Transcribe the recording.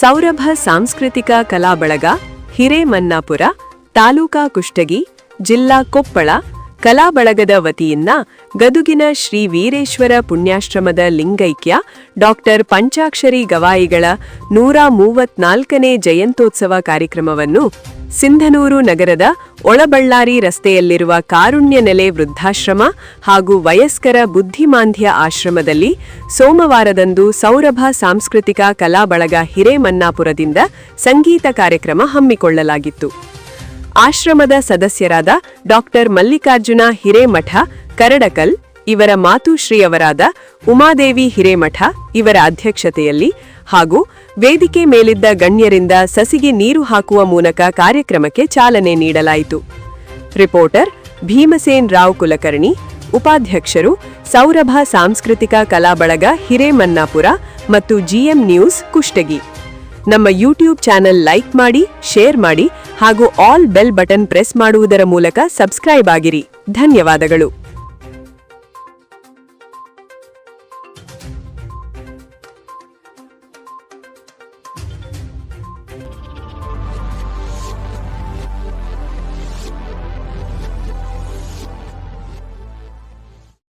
ಸೌರಭ ಸಾಂಸ್ಕೃತಿಕ ಕಲಾ ಬಳಗ, ಹಿರೇಮನ್ನಾಪುರ, ತಾಲೂಕಾ ಕುಷ್ಟಗಿ, ಜಿಲ್ಲಾ ಕೊಪ್ಪಳ ಕಲಾ ಬಳಗದ ವತಿಯಿಂದ ಗದುಗಿನ ಶ್ರೀ ವೀರೇಶ್ವರ ಪುಣ್ಯಾಶ್ರಮದ ಲಿಂಗೈಕ್ಯ ಡಾಕ್ಟರ್ ಪಂಚಾಕ್ಷರಿ ಗವಾಯಿಗಳ 134ನೇ ಜಯಂತ್ಯೋತ್ಸವ ಕಾರ್ಯಕ್ರಮವನ್ನು ಸಿಂಧನೂರು ನಗರದ ಒಳಬಳ್ಳಾರಿ ರಸ್ತೆಯಲ್ಲಿರುವ ಕಾರುಣ್ಯ ನೆಲೆ ವೃದ್ಧಾಶ್ರಮ ಹಾಗೂ ವಯಸ್ಕರ ಬುದ್ಧಿಮಾಂದ್ಯ ಆಶ್ರಮದಲ್ಲಿ ಸೋಮವಾರದಂದು ಸೌರಭ ಸಾಂಸ್ಕೃತಿಕ ಕಲಾ ಬಳಗ ಹಿರೇಮನ್ನಾಪುರದಿಂದ ಸಂಗೀತ ಕಾರ್ಯಕ್ರಮ ಹಮ್ಮಿಕೊಳ್ಳಲಾಗಿತ್ತು. ಆಶ್ರಮದ ಸದಸ್ಯರಾದ ಡಾಕ್ಟರ್ ಮಲ್ಲಿಕಾರ್ಜುನ ಹಿರೇಮಠ ಕರಡಕಲ್ ಇವರ ಮಾತುಶ್ರೀಯವರಾದ ಉಮಾದೇವಿ ಹಿರೇಮಠ ಇವರ ಅಧ್ಯಕ್ಷತೆಯಲ್ಲಿ ಹಾಗೂ ವೇದಿಕೆ ಮೇಲಿದ್ದ ಗಣ್ಯರಿಂದ ಸಸಿಗೆ ನೀರು ಹಾಕುವ ಮೂಲಕ ಕಾರ್ಯಕ್ರಮಕ್ಕೆ ಚಾಲನೆ ನೀಡಲಾಯಿತು. ರಿಪೋರ್ಟರ್ ಭೀಮಸೇನ್ ರಾವ್ ಕುಲಕರ್ಣಿ, ಉಪಾಧ್ಯಕ್ಷರು ಸೌರಭ ಸಾಂಸ್ಕೃತಿಕ ಕಲಾ ಬಳಗ ಹಿರೇಮನ್ನಾಪುರ ಮತ್ತು ಜಿಎಂ ನ್ಯೂಸ್ ಕುಷ್ಟಗಿ. ನಮ್ಮ ಯೂಟ್ಯೂಬ್ ಚಾನೆಲ್ ಲೈಕ್ ಮಾಡಿ, ಶೇರ್ ಮಾಡಿ ಹಾಗೂ ಆಲ್ ಬೆಲ್ ಬಟನ್ ಪ್ರೆಸ್ ಮಾಡುವುದರ ಮೂಲಕ ಸಬ್ಸ್ಕ್ರೈಬ್ ಆಗಿರಿ. ಧನ್ಯವಾದಗಳು.